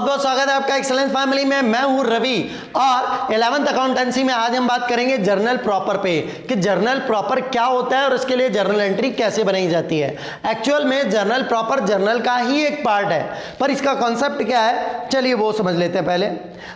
बहुत स्वागत है आपका एक्सेलेंस फैमिली में। मैं हूं रवि और 11th अकाउंटेंसी में आज हम बात करेंगे जर्नल प्रॉपर पे कि जर्नल प्रॉपर क्या होता है और इसके लिए जर्नल एंट्री कैसे बनाई जाती है। एक्चुअल में जर्नल प्रॉपर जर्नल का ही एक पार्ट है, पर इसका कॉन्सेप्ट क्या है चलिए वो समझ लेते हैं। पहले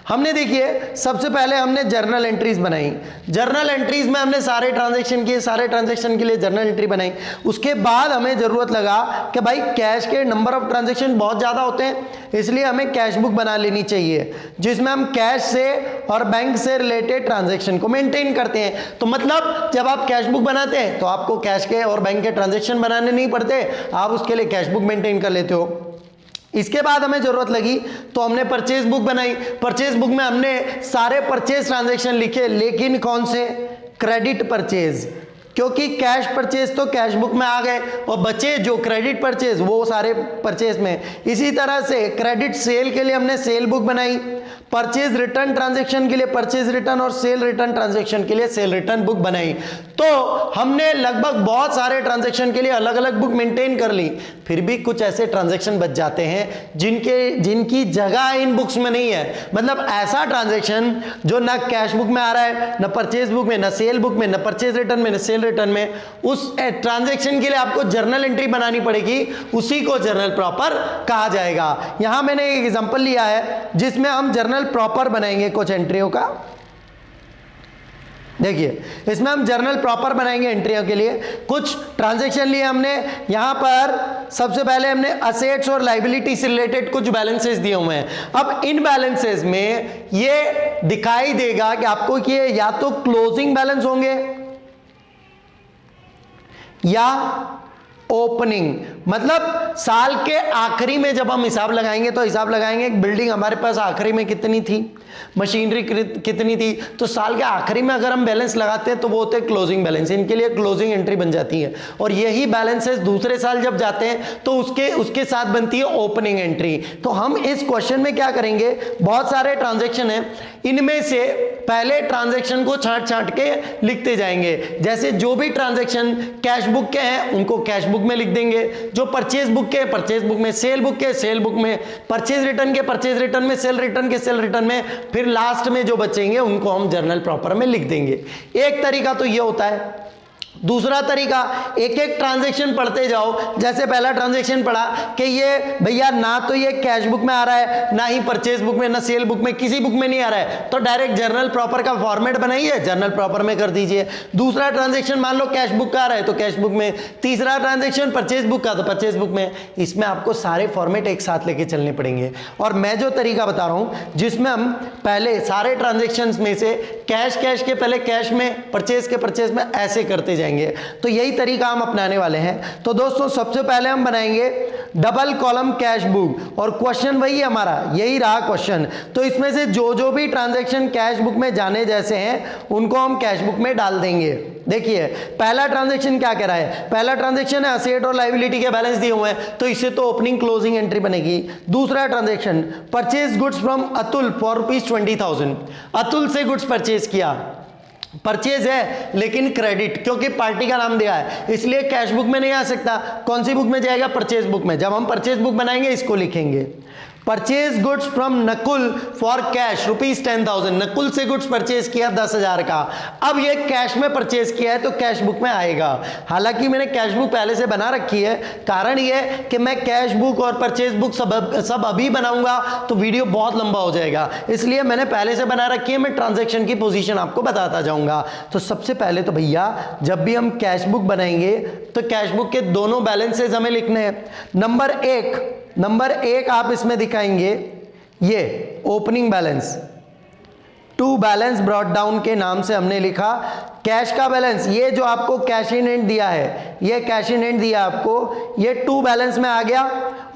हमने देखिए सबसे पहले हमने जर्नल एंट्रीज बनाई। जर्नल एंट्रीज में हमने सारे ट्रांजेक्शन किए, सारे ट्रांजेक्शन के लिए जर्नल एंट्री बनाई। उसके बाद हमें जरूरत लगा कि भाई कैश के नंबर ऑफ ट्रांजेक्शन बहुत ज़्यादा होते हैं, इसलिए हमें कैश बुक बना लेनी चाहिए जिसमें हम कैश से और बैंक से रिलेटेड ट्रांजैक्शन को मेंटेन करते हैं। तो मतलब जब आप कैश बुक बनाते हैं तो आपको कैश के और बैंक के ट्रांजैक्शन बनाने नहीं पड़ते, आप उसके लिए कैश बुक मेंटेन कर लेते हो। इसके बाद हमें जरूरत लगी तो हमने परचेज बुक बनाई। परचेज बुक में हमने सारे परचेज ट्रांजैक्शन लिखे, लेकिन कौन से? क्रेडिट परचेज, क्योंकि कैश परचेज तो कैश बुक में आ गए और बचे जो क्रेडिट परचेज वो सारे परचेज में। इसी तरह से क्रेडिट सेल के लिए हमने सेल बुक बनाई, परचेज रिटर्न ट्रांजैक्शन के लिए परचेज रिटर्न और सेल रिटर्न ट्रांजैक्शन के लिए सेल रिटर्न बुक बनाई। तो हमने लगभग बहुत सारे ट्रांजैक्शन के लिए अलग अलग बुक मेंटेन कर ली। फिर भी कुछ ऐसे ट्रांजैक्शन बच जाते हैं जिनकी जगह इन बुक्स में नहीं है। मतलब ऐसा ट्रांजैक्शन जो ना कैश बुक में आ रहा है, ना परचेज बुक में, ना सेल बुक में, ना परचेज रिटर्न में, ना सेल रिटर्न में, उस ट्रांजैक्शन के लिए आपको जर्नल एंट्री बनानी पड़ेगी, उसी को जर्नल प्रॉपर कहा जाएगा। यहां मैंने एक एग्जांपल लिया है जिसमें हम जर्नल प्रॉपर बनाएंगे कुछ एंट्रियों का। देखिए इसमें हम जर्नल प्रॉपर बनाएंगे एंट्रियों के लिए। कुछ ट्रांजैक्शन लिए हमने। यहां पर सबसे पहले हमने असेट्स और लायबिलिटी से रिलेटेड कुछ बैलेंसेस दिए हुए हैं। अब इन बैलेंसेस में ये दिखाई देगा कि आपको कि या तो क्लोजिंग बैलेंस होंगे या ओपनिंग। मतलब साल के आखिरी में जब हम हिसाब लगाएंगे तो हिसाब लगाएंगे बिल्डिंग हमारे पास आखिरी में कितनी थी, मशीनरी कितनी थी, तो साल के आखिरी में अगर हम बैलेंस लगाते हैं तो वो होते हैं क्लोजिंग बैलेंस। इनके लिए क्लोजिंग एंट्री बन जाती है और यही बैलेंसेस दूसरे साल जब जाते हैं तो उसके साथ बनती है ओपनिंग एंट्री। तो हम इस क्वेश्चन में क्या करेंगे, बहुत सारे ट्रांजेक्शन हैं, इनमें से पहले ट्रांजेक्शन को छांट छांट के लिखते जाएंगे। जैसे जो भी ट्रांजेक्शन कैश बुक के हैं उनको कैश बुक में लिख देंगे, जो परचेज बुक के परचेज बुक में, सेल बुक के सेल बुक में, परचेज रिटर्न के परचेज रिटर्न में, सेल रिटर्न के सेल रिटर्न में, फिर लास्ट में जो बचेंगे उनको हम जर्नल प्रॉपर में लिख देंगे। एक तरीका तो ये होता है। दूसरा तरीका, एक एक ट्रांजैक्शन पढ़ते जाओ। जैसे पहला ट्रांजैक्शन पढ़ा कि ये भैया ना तो ये कैश बुक में आ रहा है, ना ही परचेज बुक में, ना सेल बुक में, किसी बुक में नहीं आ रहा है, तो डायरेक्ट जर्नल प्रॉपर का फॉर्मेट बनाइए, जर्नल प्रॉपर में कर दीजिए। दूसरा ट्रांजैक्शन मान लो कैश बुक का आ रहा है तो कैश बुक में, तीसरा ट्रांजैक्शन परचेज बुक का तो परचेज बुक में। इसमें आपको सारे फॉर्मेट एक साथ लेके चलने पड़ेंगे। और मैं जो तरीका बता रहा हूं जिसमें हम पहले सारे ट्रांजैक्शंस में से कैश के पहले कैश में, परचेज के परचेज में, ऐसे करते जाएंगे। तो यही तरीका हम अपनाने वाले हैं। तो दोस्तों सबसे पहले हम बनाएंगे डबल कॉलम कैश बुक और क्वेश्चन वही हमारा यही रहा क्वेश्चन। तो इसमें से जो भी ट्रांजैक्शन कैश बुक में जाने जैसे हैं उनको हम कैश बुक में डाल देंगे। देखिए पहला ट्रांजैक्शन क्या कह रहा है, पहला ट्रांजैक्शन है असेट और लायबिलिटी के बैलेंस दिए हुए हैं तो इससे तो ओपनिंग क्लोजिंग एंट्री बनेगी। दूसरा transaction purchase goods from Atul for ₹20,000। Atul से गुड्स परचेज किया, परचेज है लेकिन क्रेडिट, क्योंकि पार्टी का नाम दिया है इसलिए कैश बुक में नहीं आ सकता। कौन सी बुक में जाएगा? परचेज बुक में। जब हम परचेज बुक बनाएंगे इसको लिखेंगे purchase goods from Nakul for cash ₹10,000। Nakul से गुड्स परचेज किया 10,000 का। अब ये कैश में परचेज किया है तो कैश बुक में आएगा। हालांकि मैंने कैश बुक पहले से बना रखी है, कारण ये कि मैं कैश बुक और परचेज बुक सब अभी बनाऊंगा तो वीडियो बहुत लंबा हो जाएगा, इसलिए मैंने पहले से बना रखी है। मैं ट्रांजैक्शन की पोजीशन आपको बताता जाऊंगा। तो सबसे पहले तो भैया जब भी हम कैश बुक बनाएंगे तो कैश बुक के दोनों बैलेंसेज हमें लिखने हैं। नंबर एक आप इसमें दिखाएंगे ये opening balance, to balance brought down के नाम से हमने लिखा। कैश का बैलेंस, ये जो आपको कैश इन हैंड दिया है, ये कैश इन हैंड दिया आपको, ये टू बैलेंस में आ गया।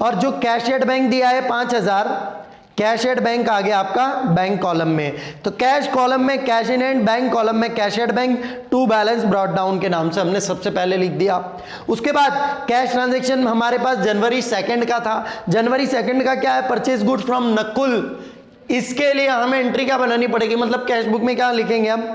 और जो कैश एट बैंक दिया है 5,000, कैश एट बैंक आ गया आपका बैंक कॉलम में। तो कैश कॉलम में cash in hand, bank column में cash at bank, to balance brought down के नाम से हमने सबसे पहले लिख दिया। उसके बाद कैश ट्रांजैक्शन हमारे पास जनवरी 2 का था। जनवरी 2 का क्या है? Purchase goods from Nakul. इसके लिए हमें एंट्री क्या बनानी पड़ेगी, मतलब कैश बुक में क्या लिखेंगे हम?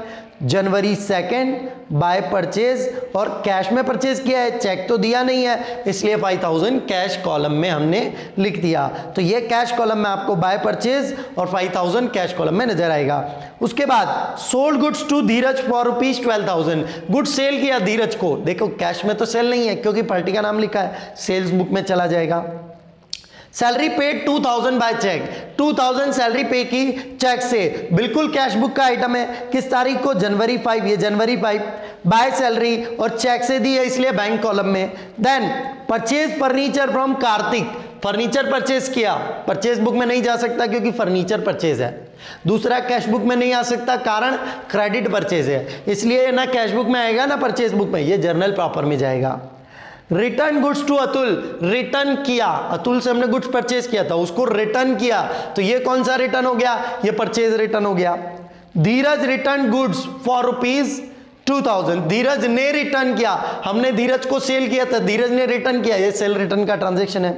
जनवरी 2 बाय परचेज, और कैश में परचेज किया है, चेक तो दिया नहीं है, इसलिए 5000 कैश कॉलम में हमने लिख दिया। तो ये कैश कॉलम में आपको बाय परचेज और 5000 कैश कॉलम में नजर आएगा। उसके बाद sold goods to Dheeraj for ₹12,000, goods sale किया धीरज को। देखो कैश में तो सेल नहीं है क्योंकि पार्टी का नाम लिखा है, सेल्स बुक में चला जाएगा। Salary paid 2000 by cheque, 2000 salary pay की चेक से, बिल्कुल कैश बुक का आइटम है। किस तारीख को? जनवरी 5, ये जनवरी 5 बाय सैलरी और चेक से दी है इसलिए बैंक कॉलम में। Then purchase furniture from Kartik, furniture purchase किया, परचेज बुक में नहीं जा सकता क्योंकि फर्नीचर परचेज है। दूसरा कैश बुक में नहीं आ सकता कारण क्रेडिट परचेज है, इसलिए ना कैश बुक में आएगा ना परचेज बुक में, ये जर्नल प्रॉपर में जाएगा। Return goods to Atul, return किया, अतुल से हमने गुड्स परचेज किया था, उसको रिटर्न किया, तो ये कौन सा रिटर्न हो गया? ये परचेज रिटर्न हो गया। धीरज रिटर्न गुड्स फॉर ₹2000, धीरज ने रिटर्न किया, हमने धीरज को सेल किया था, धीरज ने रिटर्न किया, ये सेल रिटर्न का ट्रांजेक्शन है।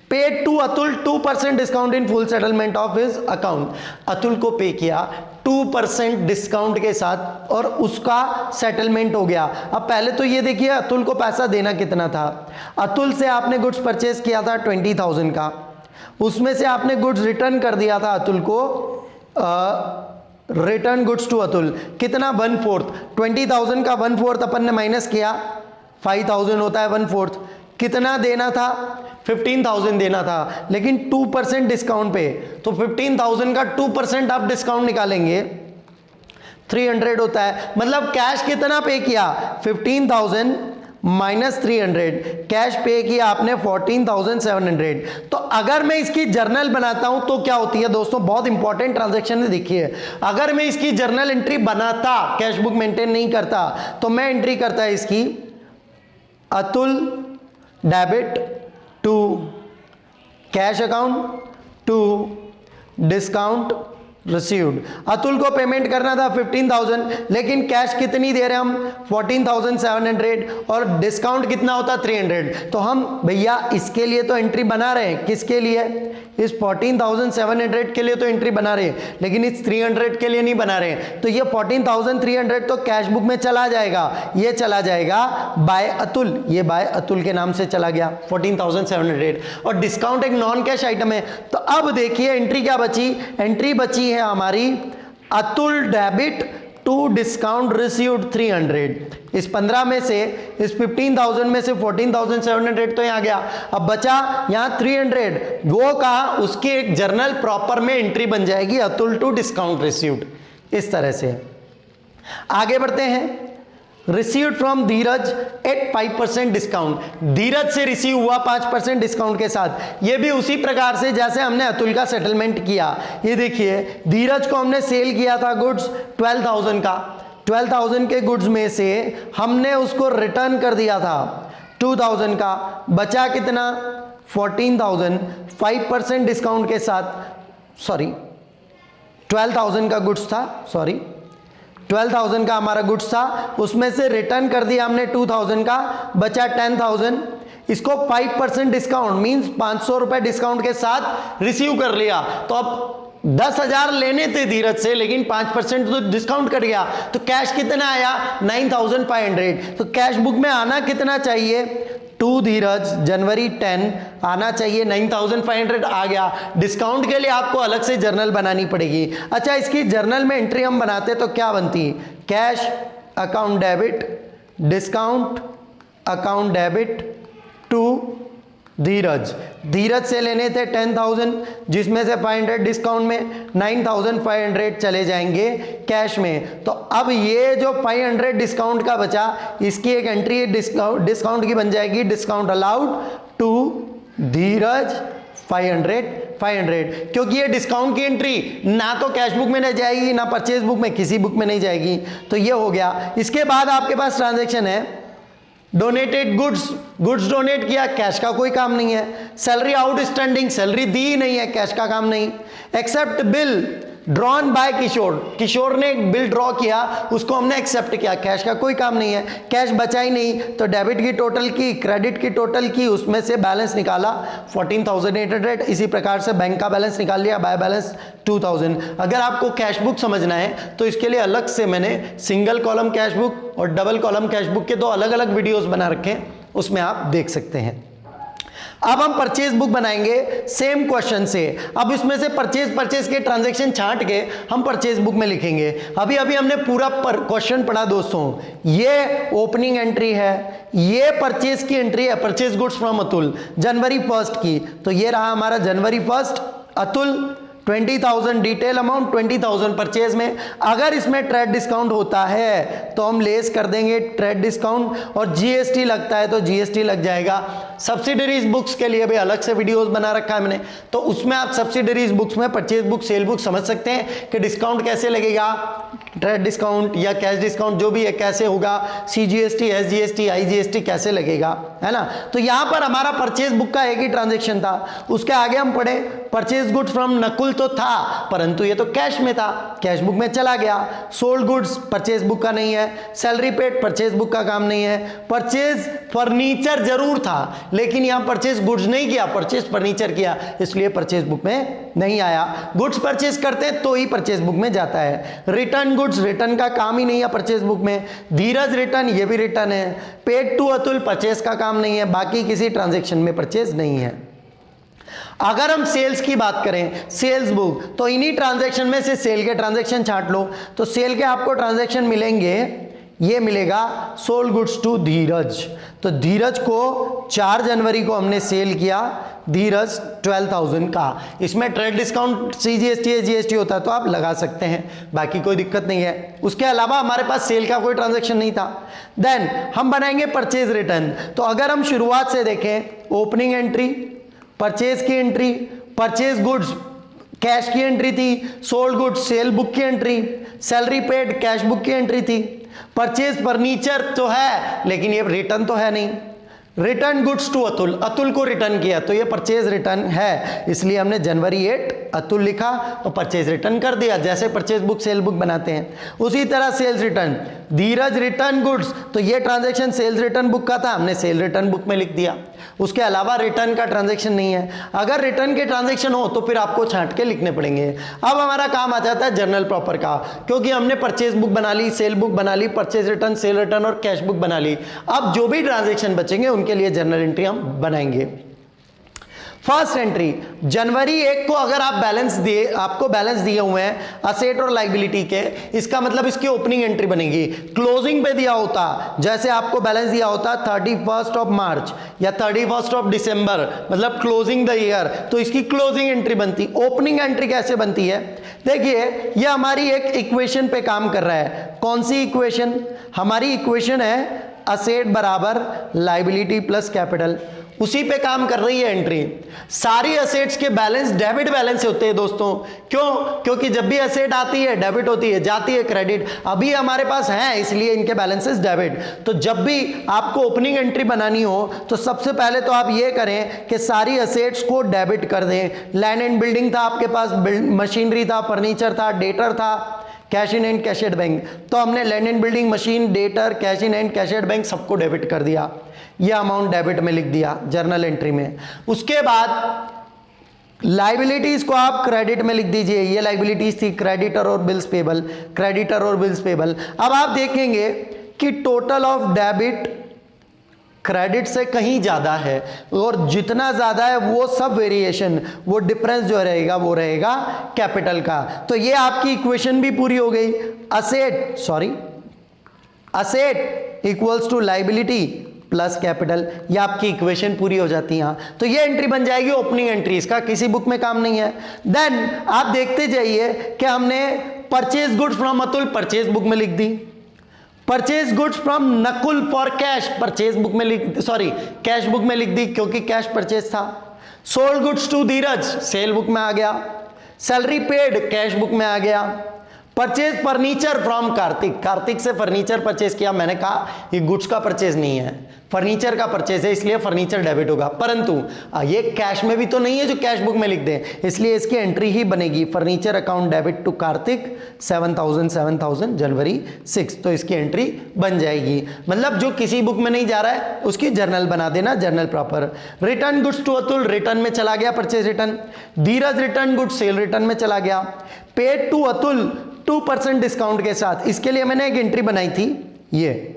Paid to Atul 2% discount in full settlement of his account, Atul को पे किया 2% डिस्काउंट के साथ और उसका सेटलमेंट हो गया। अब पहले तो ये देखिए अतुल को पैसा देना कितना था। अतुल से आपने गुड्स परचेज किया था 20,000 का, उसमें से आपने गुड्स रिटर्न कर दिया था अतुल को, रिटर्न गुड्स टू अतुल कितना? 1/4, 20,000 का 1/4 अपन ने माइनस किया, 5,000 होता है 1/4। कितना देना था? 15,000 देना था, लेकिन 2% डिस्काउंट पे, तो 15,000 का 2% आप डिस्काउंट निकालेंगे 300 होता है। मतलब कैश कितना पे किया? 15,000 माइनस 300, कैश पे किया आपने 14,700। तो अगर मैं इसकी जर्नल बनाता हूं तो क्या होती है दोस्तों? बहुत इंपॉर्टेंट ट्रांजैक्शन है, देखिए। अगर मैं इसकी जर्नल एंट्री बनाता, कैश बुक मेंटेन नहीं करता, तो मैं एंट्री करता है इसकी Atul debit to cash account to discount received. Atul को पेमेंट करना था 15,000, लेकिन कैश कितनी दे रहे हैं हम? 14,700 और डिस्काउंट कितना होता? 300। तो हम भैया इसके लिए तो एंट्री बना रहे हैं, किसके लिए? इस 14,700 के लिए तो एंट्री बना रहे हैं, लेकिन इस 300 के लिए नहीं बना रहे हैं। तो ये 14,300 तो कैश बुक में चला जाएगा, ये चला जाएगा बाय अतुल, ये बाय अतुल के नाम से चला गया 14,700। और डिस्काउंट एक नॉन कैश आइटम है। तो अब देखिए एंट्री क्या बची? एंट्री बची है हमारी Atul debit to discount received 300। इस 15 में से, इस 15,000 में से 14,700 तो यहाँ गया, अब बचा यहाँ 300, वो कहा उसकी एक जर्नल प्रॉपर में एंट्री बन जाएगी अतुल टू डिस्काउंट रिसीव्ड। इस तरह से आगे बढ़ते हैं। Received from Dheeraj at 5% discount, Dheeraj से रिसीव हुआ 5% डिस्काउंट के साथ। ये भी उसी प्रकार से जैसे हमने अतुल का सेटलमेंट किया। ये देखिए धीरज को हमने सेल किया था गुड्स 12,000 का, 12,000 के गुड्स में से हमने उसको रिटर्न कर दिया था 2,000 का, बचा कितना? 14,000, 5% डिस्काउंट के साथ, सॉरी 12,000 का गुड्स था, सॉरी 12,000 का हमारा गुड्स था, उसमें से रिटर्न कर दिया हमने 2,000 का, बचा 10,000। इसको 5% डिस्काउंट मींस 500 रुपए डिस्काउंट के साथ रिसीव कर लिया। तो अब 10,000 लेने थे धीरज से, लेकिन 5% तो डिस्काउंट कट गया, तो कैश कितना आया? 9,500। तो कैश बुक में आना कितना चाहिए? टू धीरज जनवरी 10 आना चाहिए, 9,500 आ गया। डिस्काउंट के लिए आपको अलग से जर्नल बनानी पड़ेगी। अच्छा, इसकी जर्नल में एंट्री हम बनाते तो क्या बनती? Cash account debit discount account debit to Dheeraj, Dheeraj से लेने थे 10,000, जिसमें से 500 डिस्काउंट में 9,500 चले जाएंगे कैश में। तो अब ये जो 500 डिस्काउंट का बचा, इसकी एक एंट्री डिस्काउंट की बन जाएगी, डिस्काउंट अलाउड टू धीरज 500, क्योंकि ये डिस्काउंट की एंट्री ना तो कैश बुक में नहीं जाएगी ना परचेज बुक में, किसी बुक में नहीं जाएगी। तो ये हो गया। इसके बाद आपके पास ट्रांजैक्शन है डोनेटेड गुड्स, गुड्स डोनेट किया, कैश का कोई काम नहीं है। सैलरी आउटस्टैंडिंग, सैलरी दी ही नहीं है, कैश का काम नहीं। एक्सेप्ट बिल, ड्रॉन बाय किशोर, किशोर ने एक बिल ड्रॉ किया, उसको हमने एक्सेप्ट किया, कैश का कोई काम नहीं है, कैश बचा ही नहीं, तो डेबिट की टोटल की, क्रेडिट की टोटल की, उसमें से बैलेंस निकाला 14,800, इसी प्रकार से बैंक का बैलेंस निकाल लिया, बाय बैलेंस 2,000। अगर आपको कैश बुक समझना है तो इसके लिए अलग से मैंने सिंगल कॉलम कैश बुक और डबल कॉलम कैश बुक के दो अलग अलग वीडियोस बना रखे हैं, उसमें आप देख सकते हैं। अब हम परचेज बुक बनाएंगे सेम क्वेश्चन से। अब इसमें से परचेज के ट्रांजैक्शन छांट के हम परचेज बुक में लिखेंगे। अभी हमने पूरा क्वेश्चन पढ़ा दोस्तों, ये ओपनिंग एंट्री है, ये परचेज की एंट्री है, परचेज गुड्स फ्रॉम अतुल जनवरी 1 की, तो ये रहा हमारा जनवरी 1 अतुल 20,000 डिटेल अमाउंट 20,000 परचेज में। अगर इसमें ट्रेड डिस्काउंट होता है तो हम लेस कर देंगे ट्रेड डिस्काउंट, और जीएसटी लगता है तो जीएसटी लग जाएगा। सब्सिडरीज बुक्स के लिए भी अलग से वीडियोस बना रखा है मैंने, तो उसमें आप सब्सिडरीज बुक्स में परचेज बुक, सेल बुक समझ सकते हैं कि डिस्काउंट कैसे लगेगा, ट्रेड डिस्काउंट या कैश डिस्काउंट जो भी है कैसे होगा, सीजीएसटी, एसजीएसटी, आईजीएसटी कैसे लगेगा, है ना। तो यहां पर हमारा परचेज बुक का एक ही ट्रांजेक्शन था। उसके आगे हम पढ़े परचेज गुड्स फ्रॉम नकुल तो था, परंतु ये तो कैश में था, कैश बुक में चला गया। सोल्ड गुड्स परचेज बुक का नहीं है, सैलरी पेड परचेज बुक का काम नहीं है, परचेज फर्नीचर जरूर था लेकिन यहां परचेज गुड्स नहीं किया, परचेज फर्नीचर किया, इसलिए परचेज बुक में नहीं आया। गुड्स परचेज करते तो ही परचेज बुक में जाता है। रिटर्न गुड्स, रिटर्न का काम ही नहीं है परचेज बुक में। धीरज रिटर्न, ये भी रिटर्न है। पेड टू अतुल परचेज का काम नहीं है, बाकी किसी ट्रांजेक्शन में परचेज नहीं है। अगर हम सेल्स की बात करें, सेल्स बुक, तो इन्हीं ट्रांजैक्शन में से सेल के ट्रांजैक्शन छांट लो, तो सेल के आपको ट्रांजैक्शन मिलेंगे, ये मिलेगा सोल्ड गुड्स टू धीरज, तो धीरज को 4 जनवरी को हमने सेल किया, धीरज 12,000 का। इसमें ट्रेड डिस्काउंट सीजीएसटी जीएसटी होता है तो आप लगा सकते हैं, बाकी कोई दिक्कत नहीं है। उसके अलावा हमारे पास सेल का कोई ट्रांजैक्शन नहीं था। देन हम बनाएंगे परचेज रिटर्न, तो अगर हम शुरुआत से देखें, ओपनिंग एंट्री, परचेज की एंट्री, परचेज गुड्स कैश की एंट्री थी, सोल्ड गुड्स सेल बुक की entry, salary paid cash book की एंट्री थी, परचेज फर्नीचर तो है लेकिन ये रिटर्न तो है नहीं। Return goods to Atul, Atul को रिटर्न किया तो ये परचेज रिटर्न है, इसलिए हमने जनवरी 8 अतुल लिखा और परचेज रिटर्न कर दिया, जैसे परचेज बुक सेल बुक बनाते हैं उसी तरह sales return. Dheeraj return goods, तो ये ट्रांजैक्शन सेल्स रिटर्न बुक का था, हमने सेल रिटर्न बुक में लिख दिया। उसके अलावा रिटर्न का ट्रांजैक्शन नहीं है। अगर रिटर्न के ट्रांजैक्शन हो तो फिर आपको छांट के लिखने पड़ेंगे। अब हमारा काम आ जाता है जर्नल प्रॉपर का, क्योंकि हमने परचेज बुक बना ली, सेल बुक बना ली, परचेज रिटर्न, सेल रिटर्न और कैश बुक बना ली। अब जो भी ट्रांजैक्शन बचेंगे उनके लिए जर्नल एंट्री हम बनाएंगे। फर्स्ट एंट्री, जनवरी 1 को अगर आप बैलेंस दिए, आपको बैलेंस दिए हुए हैं असेट और लाइबिलिटी के, इसका मतलब इसकी ओपनिंग एंट्री बनेगी। क्लोजिंग पे दिया होता, जैसे आपको बैलेंस दिया होता 31 ऑफ मार्च या 31 ऑफ दिसंबर, मतलब क्लोजिंग द ईयर, तो इसकी क्लोजिंग एंट्री बनती। ओपनिंग एंट्री कैसे बनती है, देखिए ये हमारी एक इक्वेशन पे काम कर रहा है। कौन सी इक्वेशन, हमारी इक्वेशन है असेट बराबर लाइबिलिटी प्लस कैपिटल, उसी पे काम कर रही है एंट्री। सारी असेट्स के बैलेंस डेबिट बैलेंस होते हैं दोस्तों, क्यों, क्योंकि जब भी असेट आती है डेबिट होती है, जाती है क्रेडिट। अभी हमारे पास है इसलिए इनके बैलेंसेस डेबिट। तो जब भी आपको ओपनिंग एंट्री बनानी हो तो सबसे पहले तो आप ये करें कि सारी असेट्स को डेबिट कर दें। लैंड एंड बिल्डिंग था आपके पास, मशीनरी था, फर्नीचर था, डेटर था, cash in and cash at bank, तो हमने land and building, machine, debtor, cash in and cash at bank सबको डेबिट कर दिया। ये अमाउंट डेबिट में लिख दिया जर्नल एंट्री में। उसके बाद लाइबिलिटीज को आप क्रेडिट में लिख दीजिए। ये लाइबिलिटीज थी क्रेडिटर और बिल्स पेबल, क्रेडिटर और बिल्स पेबल। अब आप देखेंगे कि टोटल ऑफ डेबिट क्रेडिट से कहीं ज्यादा है, और जितना ज्यादा है वो सब वेरिएशन, वो डिफरेंस जो रहेगा वो रहेगा कैपिटल का। तो ये आपकी इक्वेशन भी पूरी हो गई। Asset equals to liability plus capital, ये आपकी इक्वेशन पूरी हो जाती है। यहाँ तो ये एंट्री बन जाएगी ओपनिंग एंट्री, इसका किसी बुक में काम नहीं है। देन आप देखते जाइए कि हमने purchase goods from Atul purchase book में लिख दी, purchase goods from Nakul for cash purchase book में कैश बुक में लिख दी क्योंकि कैश परचेज था। Sold goods to Dheeraj sale book में आ गया, सैलरी पेड कैश बुक में आ गया, purchase furniture from Kartik, Kartik से फर्नीचर परचेज किया। मैंने कहा ये गुड्स का परचेज नहीं है, फर्नीचर का परचेज है, इसलिए फर्नीचर डेबिट होगा। परंतु ये कैश में भी तो नहीं है जो कैश बुक में लिख दें, इसलिए इसकी एंट्री ही बनेगी furniture account debit to Kartik 7,000 जनवरी 6, तो इसकी एंट्री बन जाएगी। मतलब जो किसी बुक में नहीं जा रहा है उसकी जर्नल बना देना, journal proper. Return goods to Atul, return में चला गया purchase return. Dheeraj return goods sale return में चला गया। पेड टू अतुल 2% डिस्काउंट के साथ, इसके लिए मैंने एक एंट्री बनाई थी। ये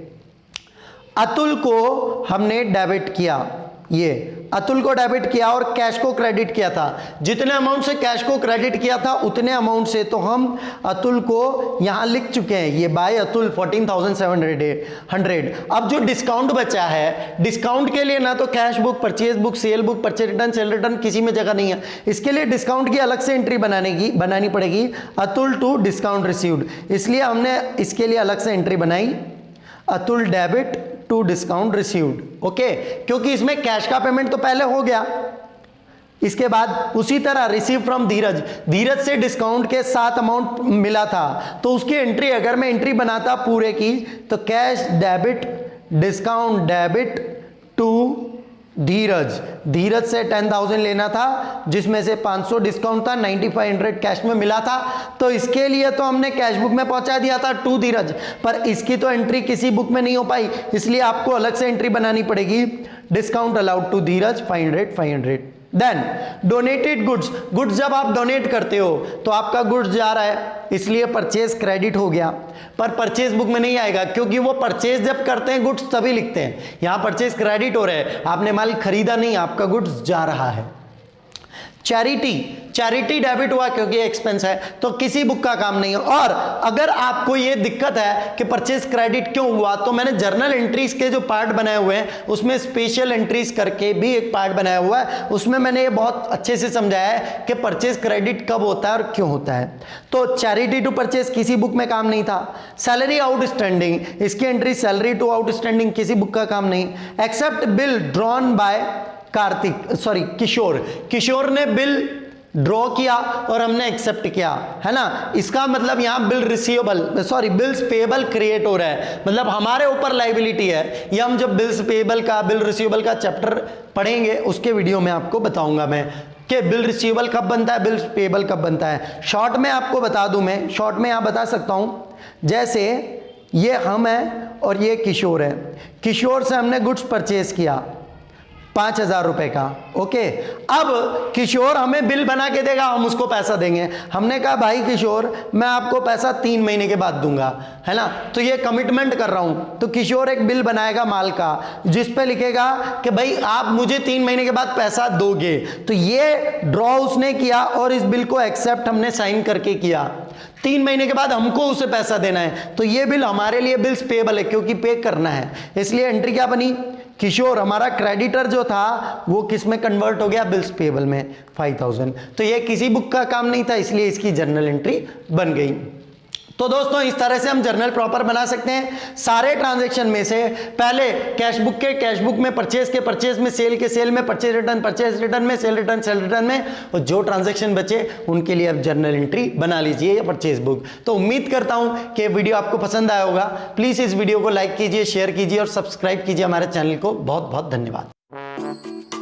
अतुल को हमने डेबिट किया, ये अतुल को डेबिट किया और कैश को क्रेडिट किया था। जितने अमाउंट से कैश को क्रेडिट किया था उतने अमाउंट से तो हम अतुल को यहां लिख चुके हैं, ये बाय अतुल 14,700। अब जो डिस्काउंट बचा है, डिस्काउंट के लिए ना तो cash book, purchase book, cell book, purchase return, cell return किसी में जगह नहीं है। इसके लिए डिस्काउंट की अलग से एंट्री बनानी पड़ेगी, अतुल टू डिस्काउंट रिसीव्ड। इसलिए हमने इसके लिए अलग से एंट्री बनाई, Atul debit to discount received. Okay, क्योंकि इसमें कैश का पेमेंट तो पहले हो गया। इसके बाद उसी तरह रिसीव फ्रॉम धीरज, धीरज से डिस्काउंट के साथ अमाउंट मिला था, तो उसकी एंट्री अगर मैं एंट्री बनाता पूरे की, तो cash debit discount debit to Dheeraj, Dheeraj से 10,000 लेना था, जिसमें से 500 डिस्काउंट था, 9,500 कैश में मिला था, तो इसके लिए तो हमने कैश बुक में पहुंचा दिया था टू धीरज, पर इसकी तो एंट्री किसी बुक में नहीं हो पाई, इसलिए आपको अलग से एंट्री बनानी पड़ेगी, discount allowed to Dheeraj 500। Then donated goods, goods जब आप डोनेट करते हो तो आपका गुड्स जा रहा है, इसलिए परचेज क्रेडिट हो गया, पर परचेज बुक में नहीं आएगा, क्योंकि वो परचेज जब करते हैं गुड्स तभी लिखते हैं। यहां परचेज क्रेडिट हो रहा है, आपने माल खरीदा नहीं, आपका गुड्स जा रहा है। चैरिटी, चैरिटी डेबिट हुआ क्योंकि एक्सपेंस है, तो किसी बुक का काम नहीं है। और अगर आपको ये दिक्कत है कि परचेज क्रेडिट क्यों हुआ, तो मैंने जर्नल एंट्रीज के जो पार्ट बनाए हुए हैं उसमें स्पेशल एंट्रीज करके भी एक पार्ट बनाया हुआ है, उसमें मैंने ये बहुत अच्छे से समझाया है कि परचेज क्रेडिट कब होता है और क्यों होता है। तो चैरिटी टू परचेज किसी बुक में काम नहीं था। सैलरी आउटस्टैंडिंग, इसकी एंट्री सैलरी टू आउटस्टैंडिंग किसी बुक का काम नहीं। Accept bill drawn by Kartik, sorry Kishore, Kishore ने बिल ड्रॉ किया और हमने एक्सेप्ट किया, है ना। इसका मतलब यहां bill receivable, sorry bills payable create हो रहा है, मतलब हमारे ऊपर लाइबिलिटी है। ये हम जब बिल्स पेएबल का, बिल रिसीवेबल का चैप्टर पढ़ेंगे उसके वीडियो में आपको बताऊंगा मैं कि बिल रिसीवेबल कब बनता है, बिल पेएबल कब बनता है। शॉर्ट में आपको बता दूं, मैं शॉर्ट में यहां बता सकता हूं, जैसे ये हम हैं और ये किशोर है, किशोर से हमने गुड्स परचेज किया 5,000 रुपए का। ओके, अब किशोर हमें बिल बना के देगा, हम उसको पैसा देंगे। हमने कहा भाई किशोर मैं आपको पैसा 3 महीने के बाद दूंगा, है ना, तो ये कमिटमेंट कर रहा हूं। तो किशोर एक बिल बनाएगा माल का, जिस पे लिखेगा कि भाई आप मुझे 3 महीने के बाद पैसा दोगे। तो ये ड्रॉ उसने किया और इस बिल को एक्सेप्ट हमने साइन करके किया। 3 महीने के बाद हमको उसे पैसा देना है, तो ये बिल हमारे लिए बिल्स पेएबल है क्योंकि पे करना है, इसलिए एंट्री क्या बनी, किशोर हमारा क्रेडिटर जो था वो किस में कन्वर्ट हो गया, बिल्स पेएबल में 5,000। तो ये किसी बुक का काम नहीं था, इसलिए इसकी जर्नल एंट्री बन गई। तो दोस्तों इस तरह से हम जर्नल प्रॉपर बना सकते हैं। सारे ट्रांजैक्शन में से पहले कैश बुक के कैश बुक में, परचेज के परचेज में, सेल के सेल में, परचेज रिटर्न में, सेल रिटर्न में, और जो ट्रांजैक्शन बचे उनके लिए आप जर्नल एंट्री बना लीजिए या परचेज बुक। तो उम्मीद करता हूं कि वीडियो आपको पसंद आया होगा। प्लीज इस वीडियो को लाइक कीजिए, शेयर कीजिए और सब्सक्राइब कीजिए हमारे चैनल को। बहुत बहुत धन्यवाद।